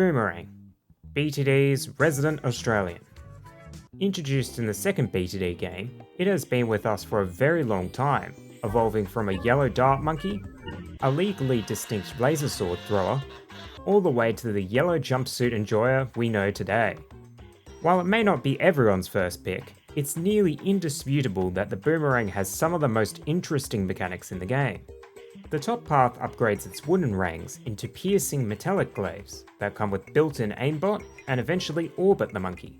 Boomerang, BTD's resident Australian. Introduced in the second BTD game, it has been with us for a very long time, evolving from a yellow dart monkey, a legally distinct laser sword thrower, all the way to the yellow jumpsuit enjoyer we know today. While it may not be everyone's first pick, it's nearly indisputable that the Boomerang has some of the most interesting mechanics in the game. The top path upgrades its wooden rangs into piercing metallic glaives that come with built-in aimbot and eventually orbit the monkey.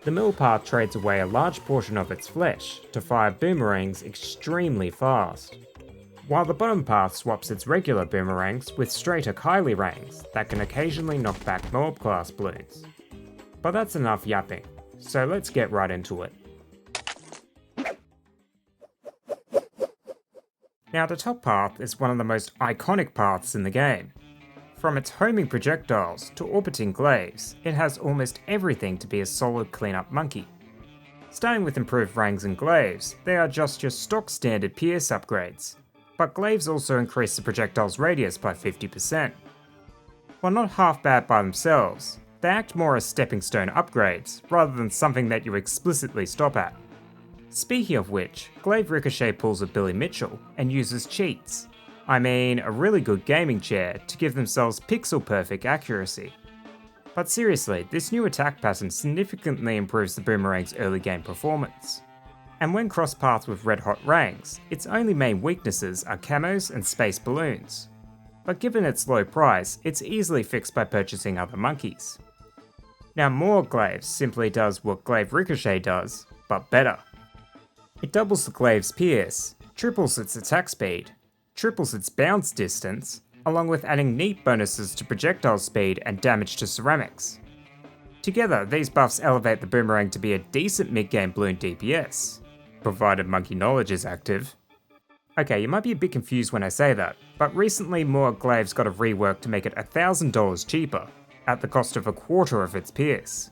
The middle path trades away a large portion of its flesh to fire boomerangs extremely fast, while the bottom path swaps its regular boomerangs with straighter Kylie rangs that can occasionally knock back Moab class balloons. But that's enough yapping, so let's get right into it. Now, the top path is one of the most iconic paths in the game. From its homing projectiles to orbiting glaives, it has almost everything to be a solid cleanup monkey. Starting with improved rangs and glaives, they are just your stock standard pierce upgrades, but glaives also increase the projectile's radius by 50%. While not half bad by themselves, they act more as stepping stone upgrades rather than something that you explicitly stop at. Speaking of which, Glaive Ricochet pulls a Billy Mitchell and uses cheats. I mean, a really good gaming chair to give themselves pixel perfect accuracy. But seriously, this new attack pattern significantly improves the Boomerang's early game performance. And when cross-path with red hot rangs, its only main weaknesses are camos and space balloons. But given its low price, it's easily fixed by purchasing other monkeys. Now more Glaives simply does what Glaive Ricochet does, but better. It doubles the Glaive's pierce, triples its attack speed, triples its bounce distance, along with adding neat bonuses to projectile speed and damage to ceramics. Together, these buffs elevate the Boomerang to be a decent mid-game balloon DPS, provided Monkey Knowledge is active. Okay, you might be a bit confused when I say that, but recently Moor Glaives got a rework to make it $1,000 cheaper, at the cost of a quarter of its pierce.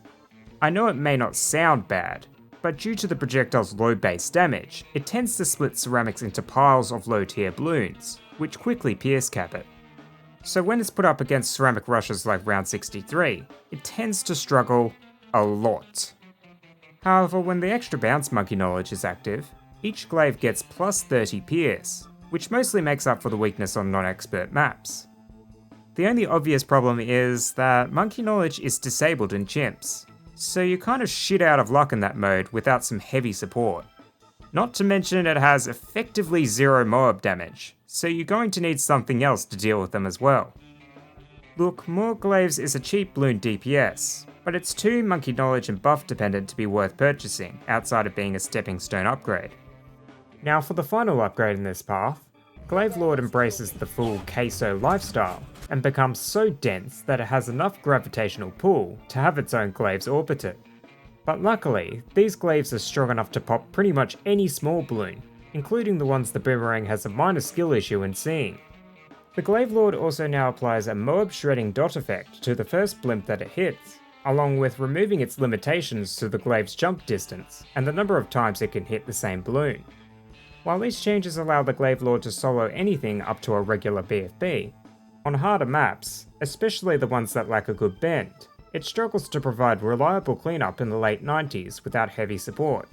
I know it may not sound bad, but due to the projectile's low base damage, it tends to split ceramics into piles of low tier balloons, which quickly pierce cap it. So when it's put up against ceramic rushes like round 63, it tends to struggle a lot. However, when the extra bounce monkey knowledge is active, each glaive gets plus 30 pierce, which mostly makes up for the weakness on non-expert maps. The only obvious problem is that monkey knowledge is disabled in chimps, so you're kind of shit out of luck in that mode without some heavy support. Not to mention it has effectively zero Moab damage, so you're going to need something else to deal with them as well. Look, Moor Glaives is a cheap balloon DPS, but it's too monkey knowledge and buff dependent to be worth purchasing outside of being a stepping stone upgrade. Now for the final upgrade in this path, Glaive Lord embraces the full queso lifestyle and becomes so dense that it has enough gravitational pull to have its own glaives orbit it. But luckily, these glaives are strong enough to pop pretty much any small balloon, including the ones the Boomerang has a minor skill issue in seeing. The Glaive Lord also now applies a Moab shredding dot effect to the first blimp that it hits, along with removing its limitations to the glaive's jump distance and the number of times it can hit the same balloon. While these changes allow the Glaive Lord to solo anything up to a regular BFB, on harder maps, especially the ones that lack a good bend, it struggles to provide reliable cleanup in the late 90s without heavy support.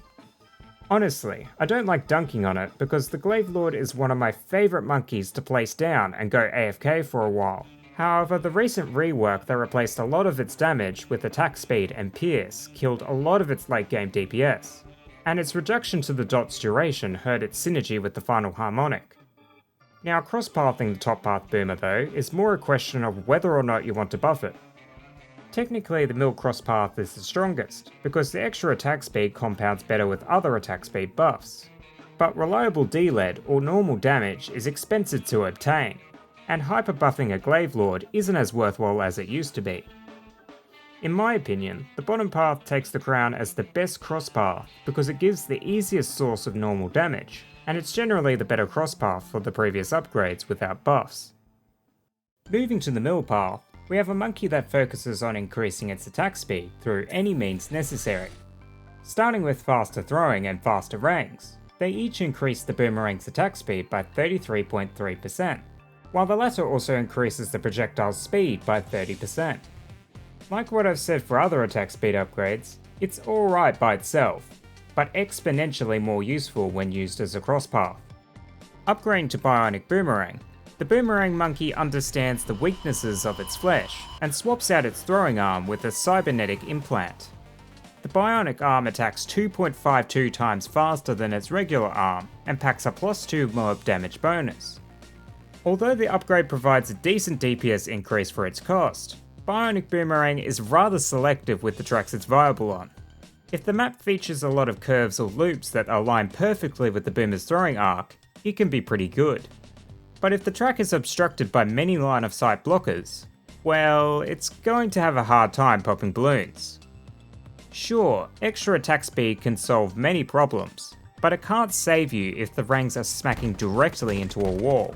Honestly, I don't like dunking on it because the Glaive Lord is one of my favourite monkeys to place down and go AFK for a while. However, the recent rework that replaced a lot of its damage with attack speed and pierce killed a lot of its late game DPS, and its reduction to the dot's duration hurt its synergy with the final harmonic. Now, cross-pathing the top path boomer though is more a question of whether or not you want to buff it. Technically, the mill cross path is the strongest, because the extra attack speed compounds better with other attack speed buffs. But reliable D-lead or normal damage is expensive to obtain, and hyper buffing a Glaive Lord isn't as worthwhile as it used to be. In my opinion, the bottom path takes the crown as the best cross path because it gives the easiest source of normal damage, and it's generally the better cross path for the previous upgrades without buffs. Moving to the middle path, we have a monkey that focuses on increasing its attack speed through any means necessary. Starting with faster throwing and faster rangs, they each increase the Boomerang's attack speed by 33.3%, while the latter also increases the projectile's speed by 30%. Like what I've said for other attack speed upgrades, it's alright by itself, but exponentially more useful when used as a crosspath. Upgrading to Bionic Boomerang, the Boomerang Monkey understands the weaknesses of its flesh and swaps out its throwing arm with a cybernetic implant. The Bionic arm attacks 2.52 times faster than its regular arm and packs a +2 mob damage bonus. Although the upgrade provides a decent DPS increase for its cost, Bionic Boomerang is rather selective with the tracks it's viable on. If the map features a lot of curves or loops that align perfectly with the Boomer's throwing arc, it can be pretty good. But if the track is obstructed by many line of sight blockers, well, it's going to have a hard time popping balloons. Sure, extra attack speed can solve many problems, but it can't save you if the rangs are smacking directly into a wall.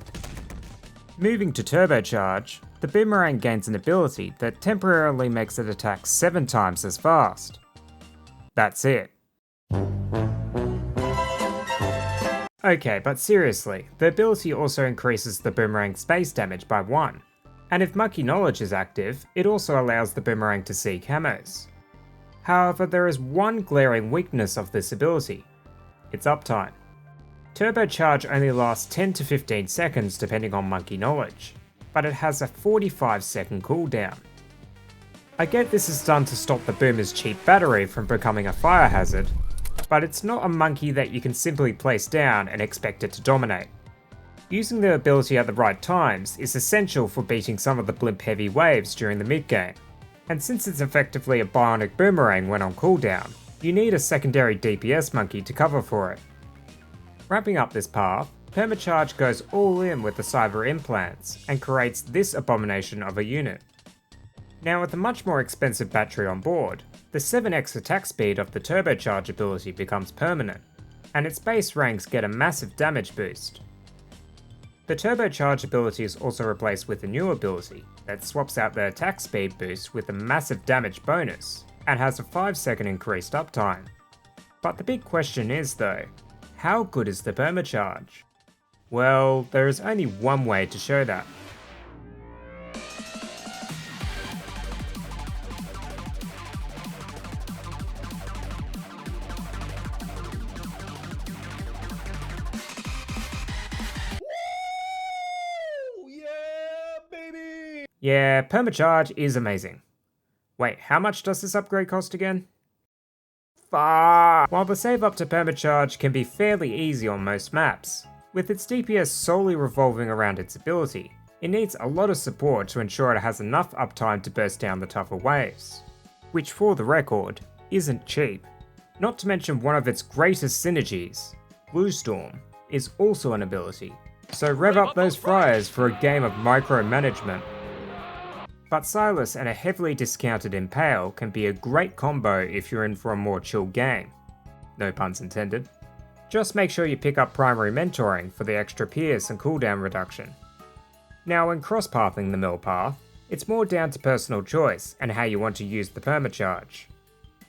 Moving to Turbocharge, the Boomerang gains an ability that temporarily makes it attack 7 times as fast. That's it. Okay, but seriously, the ability also increases the Boomerang's base damage by 1, and if Monkey Knowledge is active, it also allows the Boomerang to see camos. However, there is one glaring weakness of this ability: its uptime. Turbocharge only lasts 10 to 15 seconds depending on Monkey Knowledge, but it has a 45-second cooldown. I get this is done to stop the Boomer's cheap battery from becoming a fire hazard, but it's not a monkey that you can simply place down and expect it to dominate. Using the ability at the right times is essential for beating some of the blimp-heavy waves during the mid-game, and since it's effectively a Bionic Boomerang when on cooldown, you need a secondary DPS monkey to cover for it. Wrapping up this path, Permacharge goes all in with the cyber implants and creates this abomination of a unit. Now with a much more expensive battery on board, the 7x attack speed of the Turbocharge ability becomes permanent, and its base ranks get a massive damage boost. The Turbocharge ability is also replaced with a new ability that swaps out the attack speed boost with a massive damage bonus, and has a 5-second increased uptime. But the big question is though, how good is the Permacharge? Well, there is only one way to show that. Yeah, Permacharge is amazing. Wait, how much does this upgrade cost again? Fuck! While the save up to Permacharge can be fairly easy on most maps, with its DPS solely revolving around its ability, it needs a lot of support to ensure it has enough uptime to burst down the tougher waves. Which for the record, isn't cheap. Not to mention one of its greatest synergies, Bluestorm, is also an ability, so rev up those fryers for a game of micromanagement. But Silas and a heavily discounted Impale can be a great combo if you're in for a more chill game. No puns intended. Just make sure you pick up primary mentoring for the extra pierce and cooldown reduction. Now when cross-pathing the mill path, it's more down to personal choice and how you want to use the Permacharge.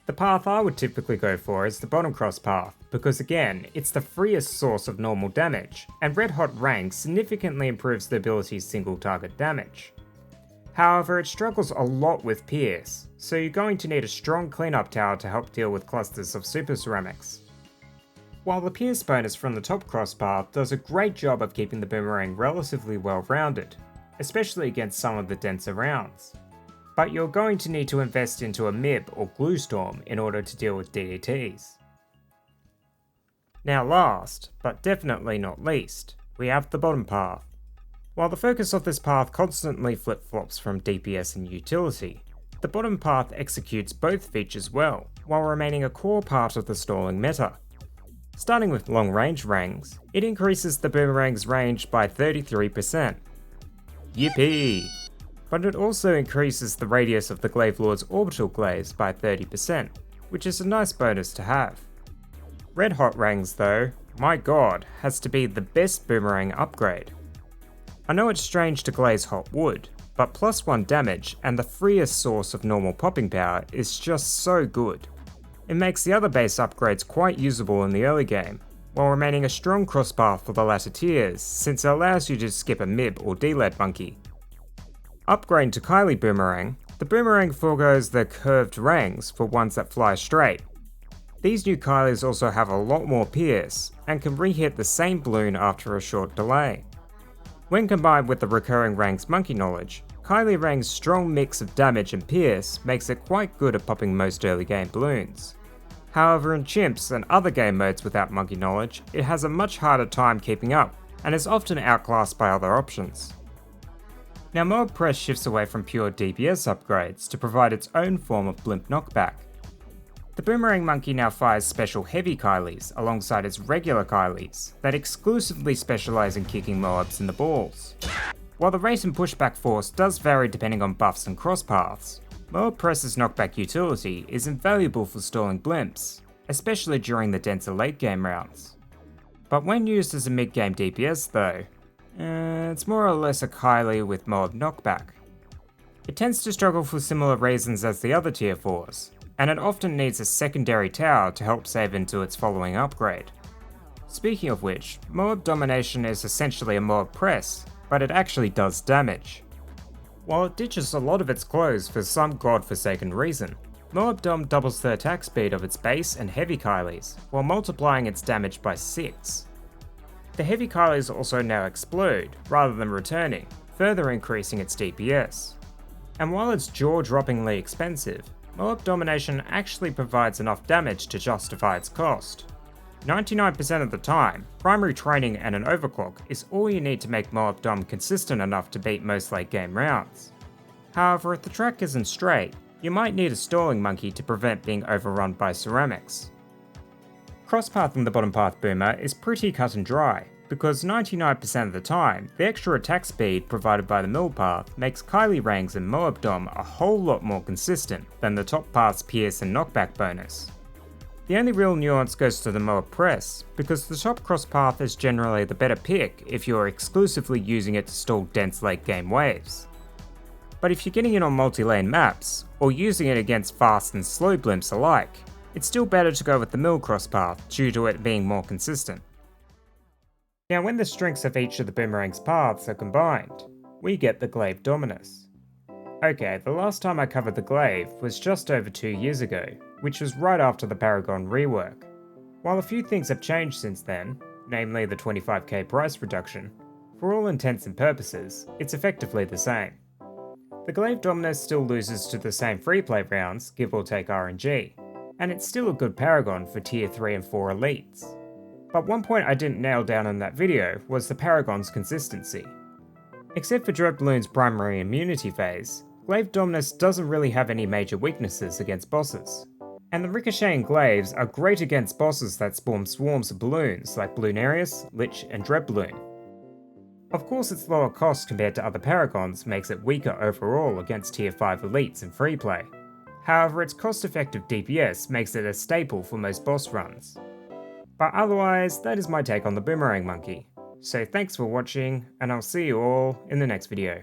The path I would typically go for is the bottom cross path, because again, it's the freest source of normal damage, and Red Hot rank significantly improves the ability's single target damage. However, it struggles a lot with Pierce, so you're going to need a strong cleanup tower to help deal with clusters of super ceramics. While the Pierce bonus from the top cross path does a great job of keeping the boomerang relatively well rounded, especially against some of the denser rounds. But you're going to need to invest into a MIB or Glue Storm in order to deal with DDTs. Now last, but definitely not least, we have the bottom path. While the focus of this path constantly flip-flops from DPS and utility, the bottom path executes both features well, while remaining a core part of the stalling meta. Starting with long range rangs, it increases the boomerang's range by 33%. Yippee! But it also increases the radius of the Glaive Lord's orbital glaze by 30%, which is a nice bonus to have. Red Hot rangs though, my god, has to be the best boomerang upgrade. I know it's strange to glaze hot wood, but +1 damage and the freest source of normal popping power is just so good. It makes the other base upgrades quite usable in the early game, while remaining a strong crosspath for the latter tiers since it allows you to skip a MIB or D-LED monkey. Upgrading to Kylie Boomerang, The Boomerang forgoes their curved rangs for ones that fly straight. These new Kylies also have a lot more pierce, and can re-hit the same balloon after a short delay. When combined with the recurring Rang's monkey knowledge, Kylie Rang's strong mix of damage and pierce makes it quite good at popping most early game balloons. However, in chimps and other game modes without monkey knowledge, it has a much harder time keeping up, and is often outclassed by other options. Now Moab Press shifts away from pure DPS upgrades to provide its own form of blimp knockback. The Boomerang Monkey now fires special heavy Kylies alongside its regular Kylies that exclusively specialise in kicking Moabs in the balls. While the rate and pushback force does vary depending on buffs and cross paths, Moab Press's knockback utility is invaluable for stalling blimps, especially during the denser late game rounds. But when used as a mid game DPS though, it's more or less a Kylie with Moab knockback. It tends to struggle for similar reasons as the other tier 4s, and it often needs a secondary tower to help save into its following upgrade. Speaking of which, Moab Domination is essentially a Moab Press, but it actually does damage. While it ditches a lot of its clothes for some godforsaken reason, Moab Dom doubles the attack speed of its base and heavy Kylies, while multiplying its damage by 6. The heavy Kylies also now explode, rather than returning, further increasing its DPS. And while it's jaw-droppingly expensive, Moab Domination actually provides enough damage to justify its cost. 99% of the time, primary training and an overclock is all you need to make Moab Dom consistent enough to beat most late game rounds. However, if the track isn't straight, you might need a stalling monkey to prevent being overrun by ceramics. Crosspathing the bottom path boomer is pretty cut and dry, because 99% of the time, the extra attack speed provided by the middle path makes Kylie Rangs and Moab Dom a whole lot more consistent than the top path's pierce and knockback bonus. The only real nuance goes to the Moab Press, because the top cross path is generally the better pick if you're exclusively using it to stall dense late game waves. But if you're getting in on multi-lane maps, or using it against fast and slow blimps alike, it's still better to go with the middle cross path due to it being more consistent. Now when the strengths of each of the Boomerang's paths are combined, we get the Glaive Dominus. Okay, the last time I covered the Glaive was just over 2 years ago, which was right after the Paragon rework. While a few things have changed since then, namely the 25k price reduction, for all intents and purposes, it's effectively the same. The Glaive Dominus still loses to the same free play rounds, give or take RNG, and it's still a good Paragon for tier 3 and 4 elites. But one point I didn't nail down in that video was the Paragon's consistency. Except for Dread Balloon's primary immunity phase, Glaive Dominus doesn't really have any major weaknesses against bosses. And the ricocheting glaives are great against bosses that spawn swarms of balloons like Bloonarius, Lich and Dread Balloon. Of course its lower cost compared to other Paragons makes it weaker overall against tier 5 elites in free play. However, its cost-effective DPS makes it a staple for most boss runs. But otherwise, that is my take on the Boomerang Monkey. So thanks for watching, and I'll see you all in the next video.